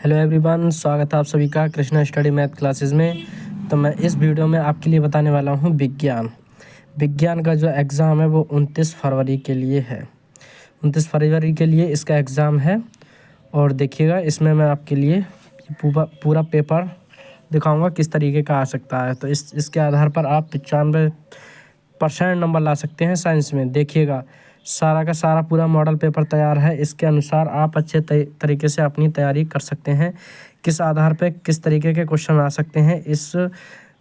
Hello everyone, स्वागत है आप सभी का कृष्णा स्टडी मैथ क्लासेस में। तो मैं इस वीडियो में आपके लिए बताने वाला हूँ विज्ञान का जो एग्ज़ाम है वो 29 फरवरी के लिए है। 29 फरवरी के लिए इसका एग्ज़ाम है। और देखिएगा, इसमें मैं आपके लिए पूरा पेपर दिखाऊंगा किस तरीके का आ सकता है। तो इसके आधार पर आप 95% नंबर ला सकते हैं साइंस में। देखिएगा, सारा का सारा पूरा मॉडल पेपर तैयार है। इसके अनुसार आप अच्छे तरीके से अपनी तैयारी कर सकते हैं। किस आधार पे किस तरीके के क्वेश्चन आ सकते हैं, इस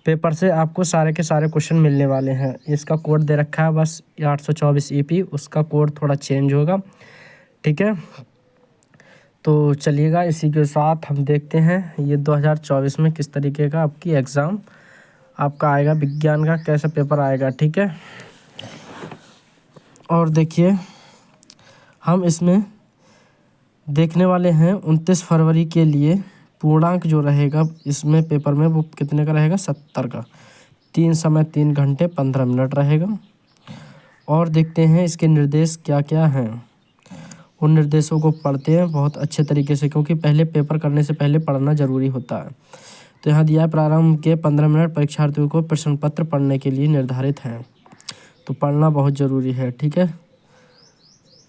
पेपर से आपको सारे के सारे क्वेश्चन मिलने वाले हैं। इसका कोड दे रखा है बस 824 EP, उसका कोड थोड़ा चेंज होगा, ठीक है। तो चलिएगा, इसी के साथ हम देखते हैं ये 2024 में किस तरीके का आपकी एग्ज़ाम आपका आएगा, विज्ञान का कैसा पेपर आएगा, ठीक है। और देखिए, हम इसमें देखने वाले हैं 29 फरवरी के लिए पूर्णांक जो रहेगा इसमें पेपर में वो कितने का रहेगा, 70 का। 3 समय 3 घंटे 15 मिनट रहेगा। और देखते हैं इसके निर्देश क्या क्या हैं। उन निर्देशों को पढ़ते हैं बहुत अच्छे तरीके से, क्योंकि पहले पेपर करने से पहले पढ़ना ज़रूरी होता है। तो यहाँ दिया है, प्रारंभ के 15 मिनट परीक्षार्थियों को प्रश्न पत्र पढ़ने के लिए निर्धारित हैं। तो पढ़ना बहुत ज़रूरी है, ठीक है।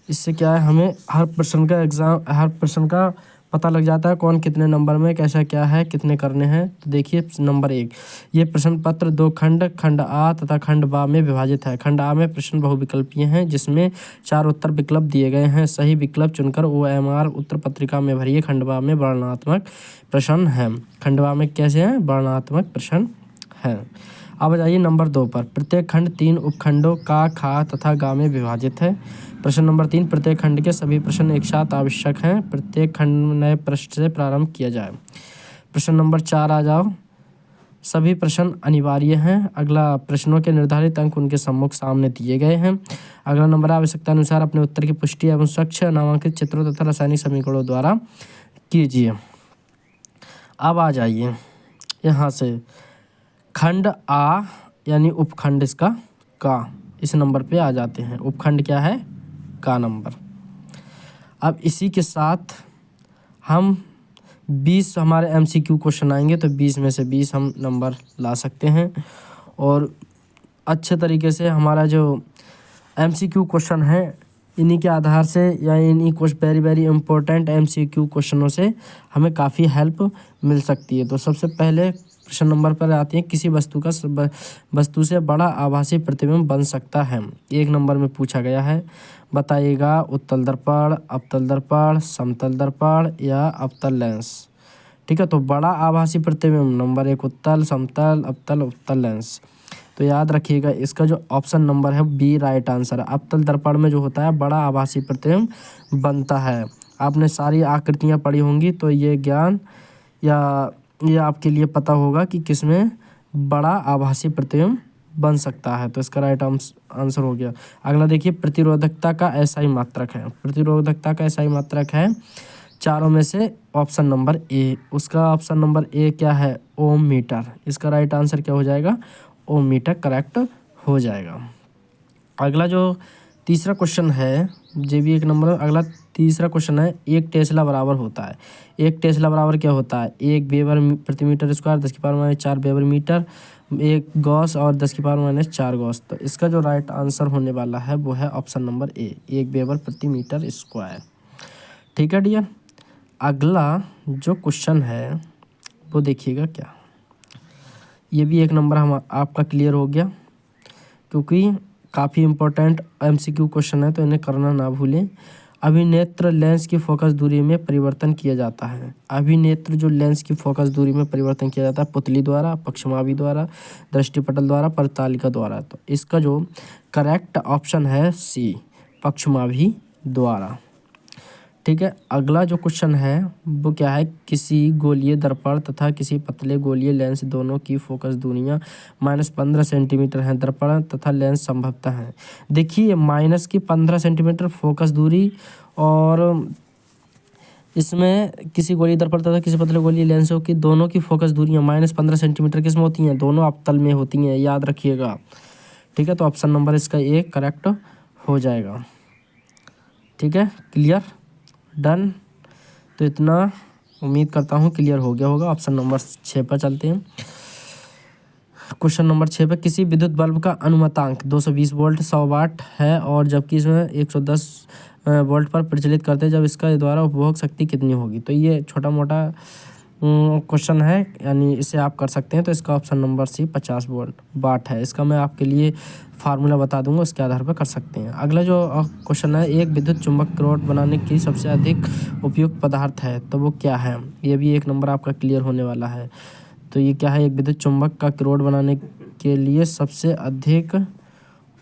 इससे क्या है, हमें हर प्रश्न का पता लग जाता है, कौन कितने नंबर में कैसा क्या है, कितने करने हैं। तो देखिए, नंबर 1, ये प्रश्न पत्र 2 खंड आ तथा खंड बा में विभाजित है। खंड आ में प्रश्न बहुविकल्पीय हैं, जिसमें 4 उत्तर विकल्प दिए गए हैं। सही विकल्प चुनकर OMR उत्तर पत्रिका में भरिए। खंड बा में वर्णनात्मक प्रश्न हैं। खंड बा में कैसे हैं, वर्णनात्मक प्रश्न हैं। अब जाइए नंबर 2 पर। प्रत्येक खंड 3 उपखंडों का, खा तथा गा में विभाजित है। प्रश्न नंबर 3, प्रत्येक खंड के सभी प्रश्न एक साथ आवश्यक हैं। प्रत्येक खंड नए प्रश्न से प्रारंभ किया जाए। प्रश्न नंबर 4 आ जाओ, सभी प्रश्न अनिवार्य हैं। अगला, प्रश्नों के निर्धारित अंक उनके सम्मुख सामने दिए गए हैं। अगला नंबर, आवश्यकता अनुसार अपने उत्तर की पुष्टि एवं स्वच्छ नामांकित चित्रों तथा रासायनिक समीकरणों द्वारा कीजिए। अब आ जाइए यहाँ से, खंड आ यानी उपखंड इसका का, इस नंबर पे आ जाते हैं। उपखंड क्या है, का नंबर। अब इसी के साथ हम 20 हमारे MCQ क्वेश्चन आएंगे, तो 20 में से 20 हम नंबर ला सकते हैं। और अच्छे तरीके से हमारा जो MCQ क्वेश्चन है, इन्हीं के आधार से या इन्हीं वेरी वेरी इंपॉर्टेंट MCQ क्वेश्चनों से हमें काफ़ी हेल्प मिल सकती है। तो सबसे पहले प्रश्न नंबर पर आती है, किसी वस्तु से बड़ा आभासी प्रतिबिंब बन सकता है। 1 नंबर में पूछा गया है, बताइएगा उत्तल दर्पण, अवतल दर्पण, समतल दर्पण या अवतल लेंस, ठीक है। तो बड़ा आभासी प्रतिबिंब नंबर 1 उत्तल, समतल, अवतल लेंस। तो याद रखिएगा, इसका जो ऑप्शन नंबर है B राइट आंसर है। अवतल दर्पण में जो होता है बड़ा आभासी प्रतिबिंब बनता है। आपने सारी आकृतियाँ पढ़ी होंगी, तो ये ज्ञान या ये आपके लिए पता होगा कि किसमें बड़ा आभासी प्रतिबिंब बन सकता है। तो इसका राइट आंसर हो गया। अगला देखिए, प्रतिरोधकता का SI मात्रक है। प्रतिरोधकता का SI मात्रक है चारों में से ऑप्शन नंबर A। उसका ऑप्शन नंबर A क्या है, ओम मीटर। इसका राइट आंसर क्या हो जाएगा, ओम मीटर करेक्ट हो जाएगा। अगला जो तीसरा क्वेश्चन है, जे भी 1 नंबर। अगला तीसरा क्वेश्चन है, 1 टेस्ला बराबर होता है। 1 टेस्ला बराबर क्या होता है, 1 वेबर प्रति metre square 10⁻⁴ weber metre, 1 gauss और 10⁻⁴ गॉस। तो इसका जो राइट आंसर होने वाला है वो है ऑप्शन नंबर A, 1 वेबर प्रति मीटर स्क्वायर, ठीक है डियर। अगला जो क्वेश्चन है वो देखिएगा क्या, ये भी 1 नंबर हम आपका क्लियर हो गया, क्योंकि काफ़ी इंपॉर्टेंट MCQ क्वेश्चन है, तो इन्हें करना ना भूलें। अभिनेत्र लेंस की फोकस दूरी में परिवर्तन किया जाता है। अभिनेत्र जो लेंस की फोकस दूरी में परिवर्तन किया जाता है, पुतली द्वारा, पक्षमाभि द्वारा, दृष्टिपटल द्वारा, परितालिका द्वारा। तो इसका जो करेक्ट ऑप्शन है C, पक्षमाभि द्वारा, ठीक है। अगला जो क्वेश्चन है वो क्या है, किसी गोलीय दर्पण तथा किसी पतले गोलीय लेंस दोनों की फोकस दूरियां -15 सेंटीमीटर हैं। दर्पण तथा लेंस संभवतः हैं। देखिए, -15 सेंटीमीटर फोकस दूरी, और इसमें किसी गोलीय दर्पण तथा किसी पतले गोलीय लेंसों की दोनों की फोकस दूरियां -15 सेंटीमीटर किस में होती हैं, दोनों अवतल में होती हैं, याद रखिएगा, ठीक है। तो ऑप्शन नंबर इसका A करेक्ट हो जाएगा, ठीक है। Clear, done. तो इतना उम्मीद करता हूँ क्लियर हो गया होगा। ऑप्शन नंबर 6 पर चलते हैं। क्वेश्चन नंबर 6 पे किसी विद्युत बल्ब का अनुमतांक 220 वोल्ट 100 वाट है और जबकि इसमें 110 वोल्ट पर प्रचलित करते हैं, जब इसका द्वारा उपभोग शक्ति कितनी होगी। तो ये छोटा मोटा क्वेश्चन है, यानी इसे आप कर सकते हैं। तो इसका ऑप्शन नंबर सी 50 वोल्ट वाट है। इसका मैं आपके लिए फार्मूला बता दूंगा, उसके आधार पर कर सकते हैं। अगला जो क्वेश्चन है, एक विद्युत चुंबक रॉड बनाने की सबसे अधिक उपयुक्त पदार्थ है, तो वो क्या है। ये भी 1 नंबर आपका क्लियर होने वाला है। तो ये क्या है, एक विद्युत चुंबक का रॉड बनाने के लिए सबसे अधिक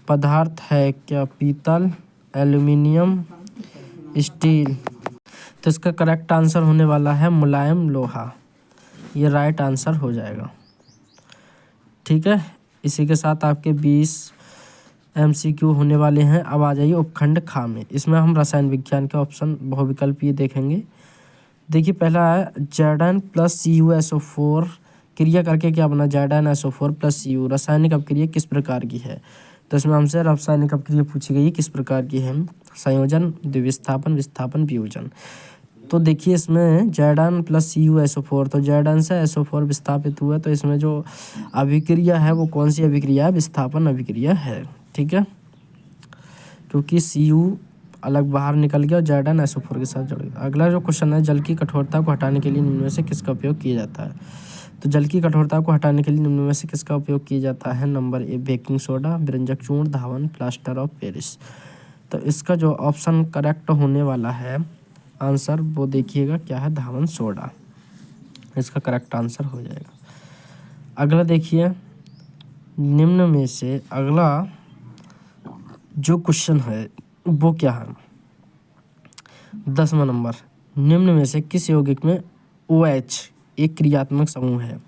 पदार्थ है क्या, पीतल, एल्यूमिनियम, स्टील। तो इसका करेक्ट आंसर होने वाला है मुलायम लोहा। ये राइट आंसर हो जाएगा। ठीक है, इसी के साथ आपके 20 MCQ होने वाले हैं। अब आ जाइए उपखंड खा में। इसमें हम रसायन विज्ञान के ऑप्शन बहुविकल्पीय देखेंगे। देखिए पहला है Zn + CuSO4 क्रिया करके क्या बना, ZnSO4 + Cu। रासायनिक अपक्रिया किस प्रकार की है। तो इसमें हमसे रासायनिक अपक्रिया पूछी गई किस प्रकार की है, संयोजन, द्विविस्थापन, विस्थापन, वियोजन। तो देखिए इसमें Zn + CuSO4, तो Zn से SO4 विस्थापित हुआ, तो इसमें जो अभिक्रिया है वो कौन सी अभिक्रिया है, विस्थापन अभिक्रिया है। ठीक है, क्योंकि Cu अलग बाहर निकल गया और Zn SO4 के साथ जुड़ गया। अगला जो क्वेश्चन है, जल की कठोरता को हटाने के लिए निम्न में से किसका उपयोग किया जाता है। तो जल की कठोरता को हटाने के लिए निम्न में से किसका उपयोग किया जाता है। नंबर ए बेकिंग सोडा, व्यंजक चूर्ण, धावन, प्लास्टर ऑफ पेरिस। तो इसका जो ऑप्शन करेक्ट होने वाला है आंसर, वो देखिएगा क्या है, धावन सोडा। इसका करेक्ट आंसर हो जाएगा। अगला देखिए, निम्न में से अगला जो क्वेश्चन है वो क्या है, 10वां नंबर। निम्न में से किस यौगिक में OH एक क्रियात्मक समूह है।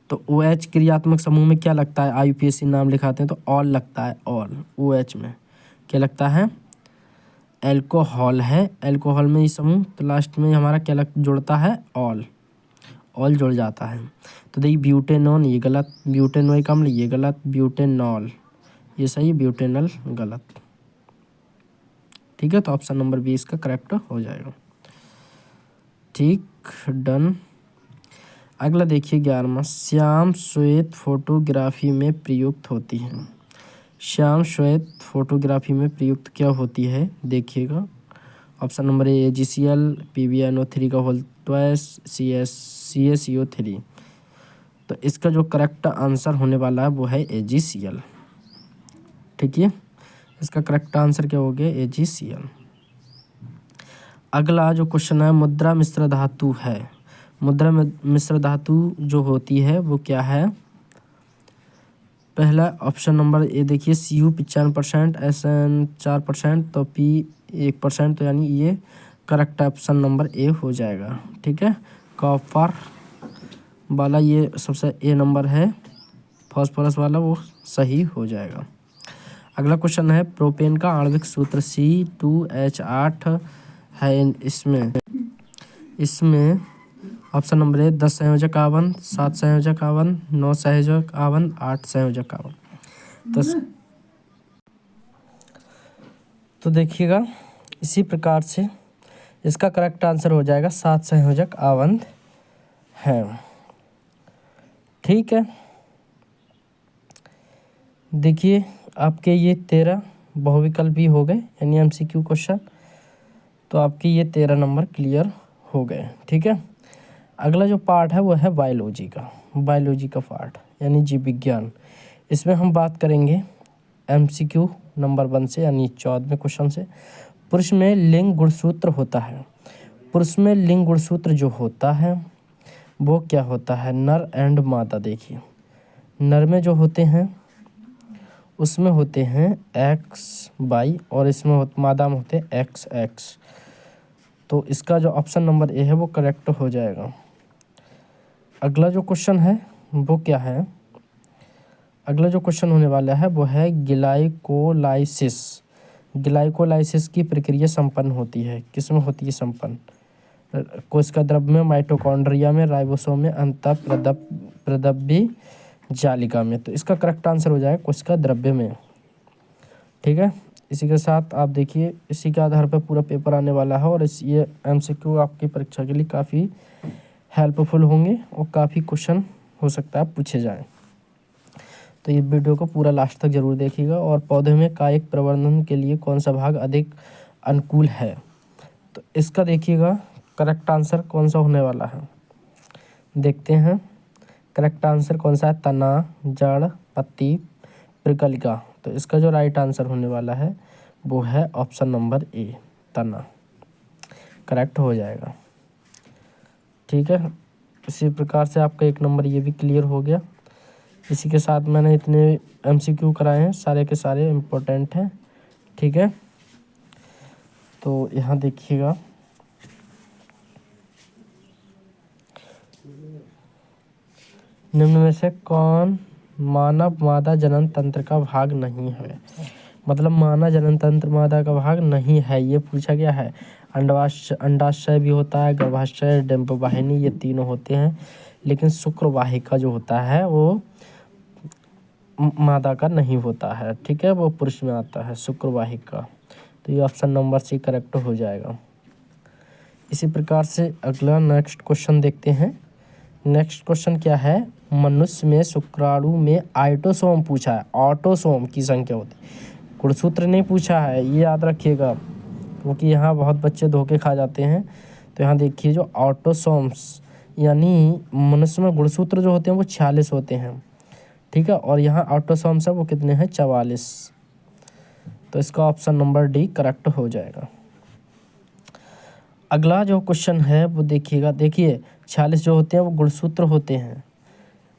तो OH क्रियात्मक समूह में क्या लगता है, IUPAC नाम लिखाते हैं तो ऑल लगता है। ऑल OH में क्या लगता है, एल्कोहल है। एल्कोहल में ये समूह, तो लास्ट में हमारा क्या जुड़ता है, ऑल जुड़ जाता है। तो देखिए ब्यूटेनॉन ये गलत, ब्यूटेनोइक अम्ल ये गलत, ब्यूटेनॉल ये सही, ब्यूटेनल गलत। ठीक है, तो ऑप्शन नंबर 20 का करेक्ट हो जाएगा। ठीक, डन। अगला देखिए 11वां, श्याम श्वेत फोटोग्राफी में प्रयुक्त होती है। श्याम श्वेत फोटोग्राफी में प्रयुक्त क्या होती है, देखिएगा। Option number A AgCl, PbNO3 का होल ट्वाइस, CaCO3। तो इसका जो करेक्ट आंसर होने वाला है वो है AgCl। ठीक है, इसका करेक्ट आंसर क्या हो गया, AgCl। अगला जो क्वेश्चन है, मुद्रा मिश्र धातु है। मुद्रा मिश्र धातु जो होती है वो क्या है। पहला ऑप्शन नंबर ए देखिए, Cu 95%, Sn 4%, तो P 1%, तो यानी ये करेक्ट ऑप्शन नंबर ए हो जाएगा। ठीक है, कॉपर वाला ये सबसे ए नंबर है, फॉस्फोरस वाला वो सही हो जाएगा। अगला क्वेश्चन है, प्रोपेन का आणविक सूत्र C2H8 है। इसमें ऑप्शन नंबर ए 10 संयोजक आवन, 7 संयोजक आवन, 9 संयोजक आवन, 8 संयोजक आवन। तो देखिएगा इसी प्रकार से इसका करेक्ट आंसर हो जाएगा 7 संयोजक आवन है। ठीक है, देखिए आपके ये 13 बहुविकल्पी हो गए, यानी MCQ क्वेश्चन। तो आपके ये 13 नंबर क्लियर हो गए। ठीक है, अगला जो पार्ट है वो है बायोलॉजी का पार्ट, यानी जीव विज्ञान। इसमें हम बात करेंगे MCQ नंबर 1 से, यानी 14वें क्वेश्चन से। पुरुष में लिंग गुणसूत्र होता है। पुरुष में लिंग गुणसूत्र जो होता है वो क्या होता है, नर एंड मादा। देखिए नर में जो होते हैं उसमें होते हैं XY और इसमें मादा में होते हैं XX। तो इसका जो ऑप्शन नंबर ए है वो करेक्ट हो जाएगा। अगला जो क्वेश्चन है वो क्या है, अगला जो क्वेश्चन होने वाला है वो है ग्लाइकोलाइसिस। ग्लाइकोलाइसिस की प्रक्रिया संपन्न होती है, किसमें होती है संपन्न, कोशिका द्रव्य में, माइटोकॉन्ड्रिया में, राइबोसोम में, अंतःप्रद्रव्य जालिका में। तो इसका करेक्ट आंसर हो जाएगा कोशिका द्रव्य में। ठीक है, इसी के साथ आप देखिए, इसी के आधार पर पूरा पेपर आने वाला है और ये MCQ आपकी परीक्षा के लिए काफ़ी हेल्पफुल होंगे और काफ़ी क्वेश्चन हो सकता है पूछे जाएं। तो ये वीडियो को पूरा लास्ट तक जरूर देखिएगा। और पौधे में कायिक प्रवर्धन के लिए कौन सा भाग अधिक अनुकूल है, तो इसका देखिएगा करेक्ट आंसर कौन सा होने वाला है। देखते हैं करेक्ट आंसर कौन सा है, तना, जड़, पत्ती, प्रकलिका। तो इसका जो राइट आंसर होने वाला है वो है ऑप्शन नंबर ए, तना, करेक्ट हो जाएगा। ठीक है, इसी प्रकार से आपका 1 नंबर ये भी क्लियर हो गया। इसी के साथ मैंने इतने MCQ कराए हैं, सारे के सारे इम्पोर्टेंट हैं। ठीक है, तो यहाँ देखिएगा, निम्न में से कौन मानव मादा जनन तंत्र का भाग नहीं है। मतलब मानव जनन तंत्र मादा का भाग नहीं है, ये पूछा गया है। अंडाशय भी होता है, गर्भाशय, डिंबवाहिनी, ये तीनों होते हैं, लेकिन शुक्रवाहिका जो होता है वो मादा का नहीं होता है। ठीक है, वो पुरुष में आता है शुक्रवाहिका। तो ये ऑप्शन नंबर सी करेक्ट हो जाएगा। इसी प्रकार से अगला नेक्स्ट क्वेश्चन देखते हैं। नेक्स्ट क्वेश्चन क्या है, मनुष्य में शुक्राणु में आइटोसोम पूछा है, ऑटोसोम की संख्या होती है, गुणसूत्र नहीं पूछा है, ये याद रखिएगा, क्योंकि यहाँ बहुत बच्चे धोखे खा जाते हैं। तो यहाँ देखिए, जो ऑटोसोम्स यानी मनुष्य में गुणसूत्र जो होते हैं वो 46 होते हैं। ठीक है, और यहाँ ऑटोसोम्स है वो कितने हैं, 44। तो इसका ऑप्शन नंबर डी करेक्ट हो जाएगा। अगला जो क्वेश्चन है वो देखिएगा, देखिए 46 जो होते हैं वो गुणसूत्र होते हैं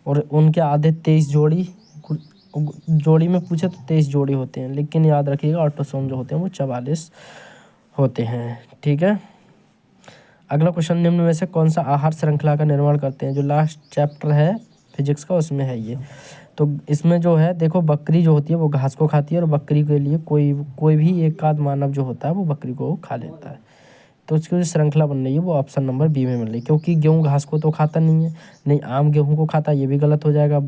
और उनके आधे 23 जोड़ी में पूछे तो 23 जोड़ी होते हैं, लेकिन याद रखिएगा ऑटोसोम जो होते हैं वो 44 होते हैं। ठीक है, अगला क्वेश्चन, निम्न में से कौन सा आहार श्रृंखला का निर्माण करते हैं। जो लास्ट चैप्टर है फिजिक्स का उसमें है ये। तो इसमें जो है देखो, बकरी जो होती है वो घास को खाती है और बकरी के लिए कोई भी एक आध मानव जो होता है वो बकरी को खा लेता है। तो उसकी जो श्रृंखला बन रही है वो ऑप्शन नंबर बी में मिल रही है, क्योंकि गेहूँ घास को तो खाता नहीं है, नहीं आम गेहूँ को खाता है, ये भी गलत हो जाएगा।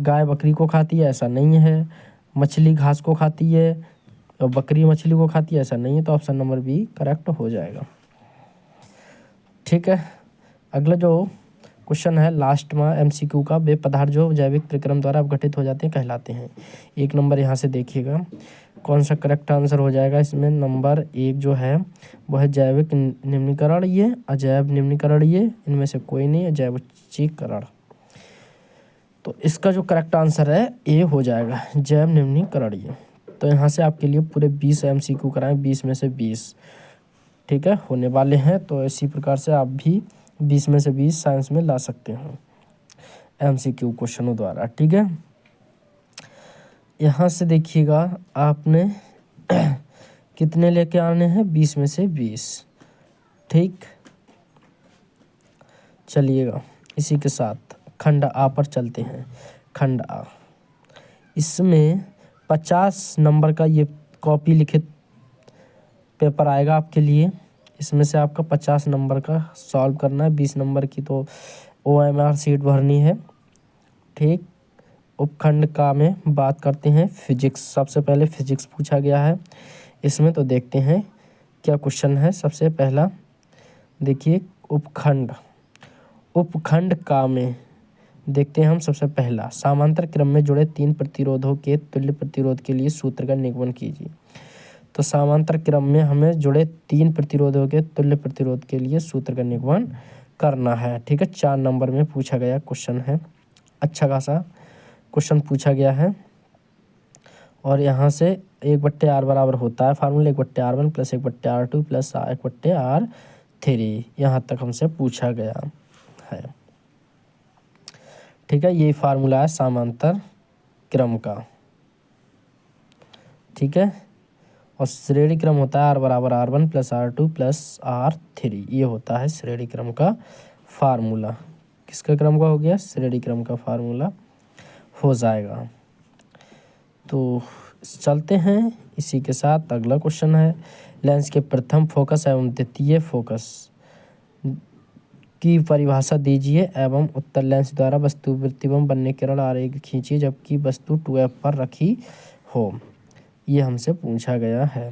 गाय बकरी को खाती है, ऐसा नहीं है। मछली घास को खाती है और बकरी मछली को खाती है, ऐसा नहीं है। तो ऑप्शन नंबर बी करेक्ट हो जाएगा। ठीक है, अगला जो क्वेश्चन है लास्ट में MCQ का, वे पदार्थ जो जैविक प्रक्रम द्वारा अपघटित हो जाते हैं कहलाते हैं। 1 नंबर यहाँ से देखिएगा कौन सा करेक्ट आंसर हो जाएगा। इसमें नंबर 1 जो है वो है जैविक निम्नीकरण, अजैव निम्नीकरण, इनमें से कोई नहीं है, जैवोच्चीकरण। तो इसका जो करेक्ट आंसर है ए हो जाएगा, जैव निम्नीकरण। तो यहाँ से आपके लिए पूरे 20 MCQ कराएं, 20 में से 20 ठीक है होने वाले हैं। तो इसी प्रकार से आप भी 20 में से 20 साइंस में ला सकते हैं MCQ क्वेश्चनों द्वारा। ठीक है, यहाँ से देखिएगा आपने कितने लेके आने हैं, 20 में से 20। ठीक, चलिएगा इसी के साथ खंड आ पर चलते हैं। खंड आ, इसमें 50 नंबर का ये कॉपी लिखित पेपर आएगा आपके लिए। इसमें से आपका 50 नंबर का सॉल्व करना है, 20 नंबर की तो OMR सीट भरनी है। ठीक, उपखंड का में बात करते हैं फिजिक्स। सबसे पहले फिजिक्स पूछा गया है इसमें, तो देखते हैं क्या क्वेश्चन है। सबसे पहला देखिए, उपखंड का में देखते हैं हम। सबसे पहला, समांतर क्रम में जुड़े 3 प्रतिरोधों के तुल्य प्रतिरोध के लिए सूत्र का निगमन कीजिए। तो समांतर क्रम में हमें जुड़े 3 प्रतिरोधों के तुल्य प्रतिरोध के लिए सूत्र का निगमन करना है। ठीक है, 4 नंबर में पूछा गया क्वेश्चन है, अच्छा खासा क्वेश्चन पूछा गया है। और यहाँ से 1/r बराबर होता है फार्मूला 1/r1 + 1/r2 + 1/r3, यहाँ तक हमसे पूछा गया है। ठीक है, ये फार्मूला है समांतर क्रम का। ठीक है, और श्रेणी क्रम होता है r बराबर r1 + r2 + r3, ये होता है श्रेणी क्रम का फार्मूला। किसका क्रम का हो गया, श्रेणी क्रम का फार्मूला हो जाएगा। तो चलते हैं इसी के साथ। अगला क्वेश्चन है, लेंस के प्रथम फोकस एवं द्वितीय फोकस की परिभाषा दीजिए एवं उत्तर लेंस द्वारा वस्तु प्रतिबिंब बनने किरण आरेख खींचिए जबकि वस्तु 2f पर रखी हो। ये हमसे पूछा गया है।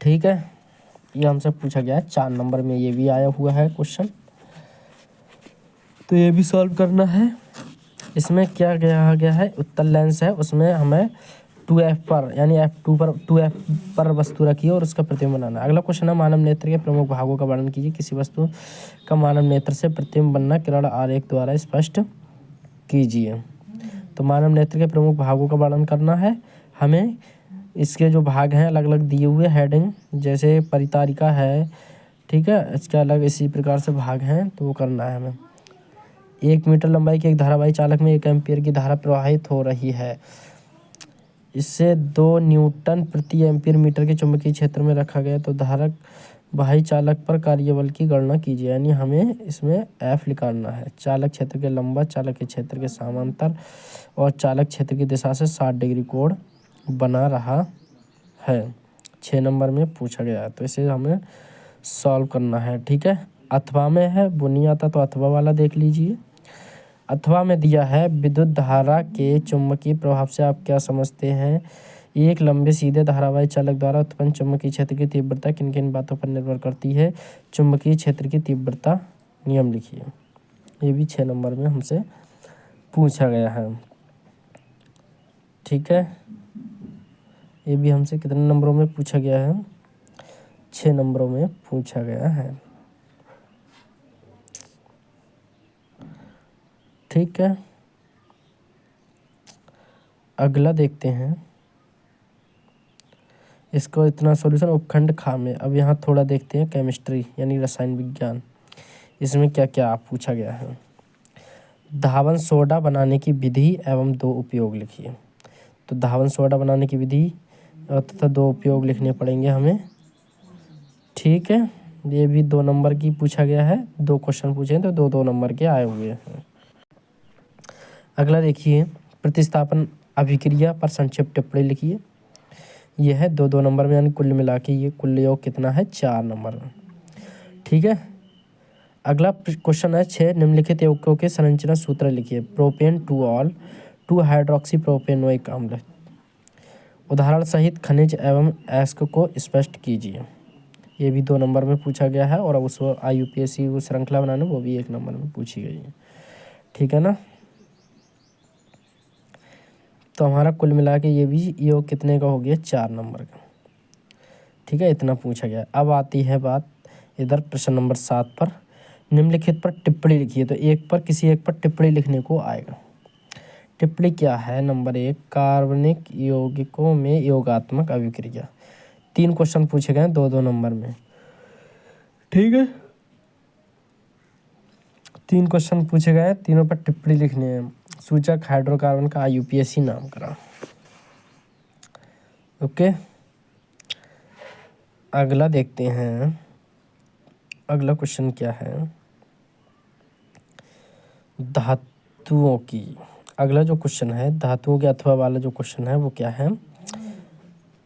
ठीक है, ये हमसे पूछा गया है 4 नंबर में, ये भी आया हुआ है क्वेश्चन, तो ये भी सॉल्व करना है। इसमें क्या कहा गया है, उत्तल लेंस है, उसमें हमें 2f पर यानी f2 पर 2f पर वस्तु रखी है और उसका प्रतिबिंब बनाना। अगला क्वेश्चन है, मानव नेत्र के प्रमुख भागों का वर्णन कीजिए। किसी वस्तु का मानव नेत्र से प्रतिबिंब बनना किरण आरेख द्वारा स्पष्ट कीजिए। तो मानव नेत्र के प्रमुख भागों का वर्णन करना है हमें। इसके जो भाग हैं अलग अलग दिए हुए हेडिंग, जैसे परितारिका है, ठीक है, इसके अलग इसी प्रकार से भाग हैं, तो वो करना है हमें। 1 मीटर लंबाई के एक धारावाही चालक में 1 एम्पीयर की धारा प्रवाहित हो रही है। इससे 2 न्यूटन प्रति एम्पीयर मीटर के चुंबकीय क्षेत्र में रखा गया, तो धारक वाही चालक पर कार्यबल की गणना कीजिए। यानी हमें इसमें F निकालना है। चालक क्षेत्र के लंबा चालक के क्षेत्र के समांतर और चालक क्षेत्र की दिशा से 60 डिग्री कोण बना रहा है। 6 नंबर में पूछा गया है, तो इसे हमें सॉल्व करना है। ठीक है, अथवा में है, वो नहीं आता तो अथवा वाला देख लीजिए। अथवा में दिया है, विद्युत धारा के चुंबकीय प्रभाव से आप क्या समझते हैं। एक लंबे सीधे धारावाही चालक द्वारा उत्पन्न चुंबकीय क्षेत्र की तीव्रता किन किन बातों पर निर्भर करती है। चुंबकीय क्षेत्र की तीव्रता नियम लिखिए। ये भी 6 नंबर में हमसे पूछा गया है। ठीक है, ये भी हमसे कितने नंबरों में पूछा गया है, 6 नंबरों में पूछा गया है। ठीक है, अगला देखते हैं। इसको इतना सॉल्यूशन उपखंड खा में। अब यहाँ थोड़ा देखते हैं केमिस्ट्री यानी रसायन विज्ञान, इसमें क्या क्या पूछा गया है। धावन सोडा बनाने की विधि एवं 2 उपयोग लिखिए। तो धावन सोडा बनाने की विधि तथा 2 उपयोग लिखने पड़ेंगे हमें। ठीक है, ये भी 2 नंबर की पूछा गया है। 2 क्वेश्चन पूछे हैं तो 2-2 नंबर के आए हुए हैं। अगला देखिए, प्रतिस्थापन अभिक्रिया पर संक्षिप्त टिप्पणी लिखिए। यह है 2-2 नंबर में, यानी कुल मिला के ये कुल योग कितना है, 4 नंबर में। ठीक है, अगला क्वेश्चन है 6, निम्नलिखित यौगिकों के संरचना सूत्र लिखिए। प्रोपेन 2 ऑल 2 हाइड्रोक्सी प्रोपेनोइक अम्ल। उदाहरण सहित खनिज एवं अयस्क को स्पष्ट कीजिए। ये भी 2 नंबर में पूछा गया है, और उसको IUPAC वो श्रृंखला बनाने वो भी 1 नंबर में पूछी गई है। ठीक है ना, तो हमारा कुल मिला के ये भी योग कितने का हो गया, 4 नंबर का। ठीक है, इतना पूछा गया। अब आती है बात इधर प्रश्न नंबर 7 पर। निम्नलिखित पर टिप्पणी लिखिए। तो एक पर किसी एक पर टिप्पणी लिखने को आएगा। टिप्पणी क्या है, नंबर 1, कार्बनिक यौगिकों में योगात्मक अभिक्रिया। 3 क्वेश्चन पूछे गए 2-2 नंबर में। ठीक है, 3 क्वेश्चन पूछे गए, तीनों पर टिप्पणी लिखनी है। सूचक हाइड्रोकार्बन का IUPAC नाम करा। ओके, अगला देखते हैं। अगला क्वेश्चन क्या है, धातुओं की। अगला जो क्वेश्चन है धातुओं के अथवा वाला जो क्वेश्चन है वो क्या है,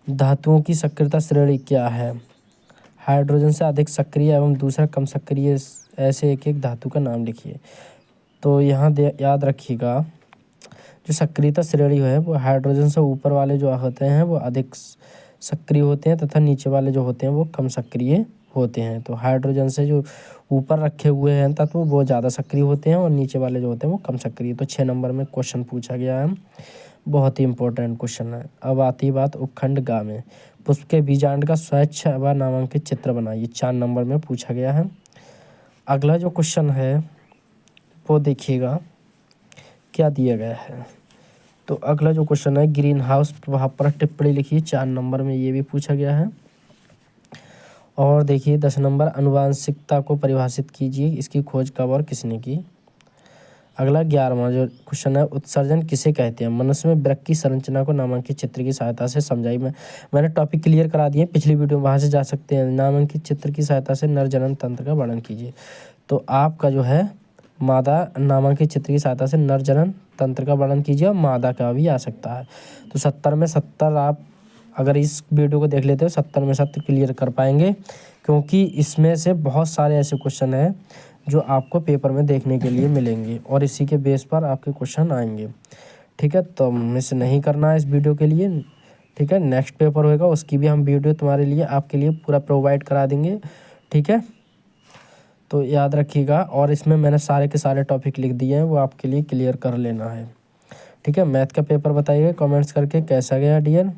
धातुओं की सक्रियता श्रेणी क्या है। हाइड्रोजन से अधिक सक्रिय एवं दूसरा कम सक्रिय, ऐसे एक एक धातु का नाम लिखिए। तो यहाँ याद रखिएगा, जो सक्रियता श्रेणी है वो हाइड्रोजन से ऊपर वाले जो होते हैं वो अधिक सक्रिय होते हैं, तथा नीचे वाले जो होते हैं वो कम सक्रिय होते हैं। तो हाइड्रोजन से जो ऊपर रखे हुए हैं तत्व वो ज़्यादा सक्रिय होते हैं, और नीचे वाले जो होते हैं वो कम सक्रिय। तो 6 नंबर में क्वेश्चन पूछा गया है, बहुत ही इंपॉर्टेंट क्वेश्चन है। अब आती बात उपखंड ग में। पुष्प के बीजांड का स्वच्छ व नामांकित चित्र बनाइए। 4 नंबर में पूछा गया है। अगला जो क्वेश्चन है वो देखिएगा क्या दिया गया है। तो अगला जो क्वेश्चन है, ग्रीन हाउस प्रभाव पर टिप्पणी लिखिए। 4 नंबर में ये भी पूछा गया है। और देखिए 10 नंबर, अनुवांशिकता को परिभाषित कीजिए। इसकी खोज कब और किसने की। अगला 11वां जो क्वेश्चन है, उत्सर्जन किसे कहते हैं। मनुष्य में वृक्क की संरचना को नामांकित चित्र की सहायता से समझाई। मैंने टॉपिक क्लियर करा दिए पिछली वीडियो में, वहाँ से जा सकते हैं। नामांकित चित्र की सहायता से नर जनन तंत्र का वर्णन कीजिए। तो आपका जो है मादा, नामांकित चित्र की सहायता से नर जनन तंत्र का वर्णन कीजिए, और मादा का भी आ सकता है। तो 70 में 70 आप अगर इस वीडियो को देख लेते हो 70 में 70 क्लियर कर पाएंगे, क्योंकि इसमें से बहुत सारे ऐसे क्वेश्चन हैं जो आपको पेपर में देखने के लिए मिलेंगे, और इसी के बेस पर आपके क्वेश्चन आएंगे। ठीक है, तो मिस नहीं करना है इस वीडियो के लिए। ठीक है, नेक्स्ट पेपर होएगा उसकी भी हम वीडियो तुम्हारे लिए आपके लिए पूरा प्रोवाइड करा देंगे। ठीक है, तो याद रखिएगा। और इसमें मैंने सारे के सारे टॉपिक लिख दिए हैं, वो आपके लिए क्लियर कर लेना है। ठीक है, मैथ का पेपर बताइए कमेंट्स करके कैसा गया डियर।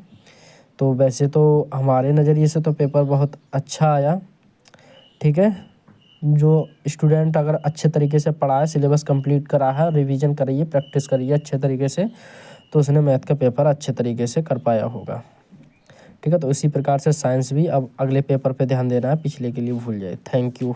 तो वैसे तो हमारे नज़रिए से तो पेपर बहुत अच्छा आया। ठीक है, जो स्टूडेंट अगर अच्छे तरीके से पढ़ा है, सिलेबस कंप्लीट करा है, रिवीजन करिए, प्रैक्टिस करिए अच्छे तरीके से, तो उसने मैथ का पेपर अच्छे तरीके से कर पाया होगा। ठीक है, तो इसी प्रकार से साइंस भी अब अगले पेपर पे ध्यान देना है, पिछले के लिए भूल जाए। Thank you.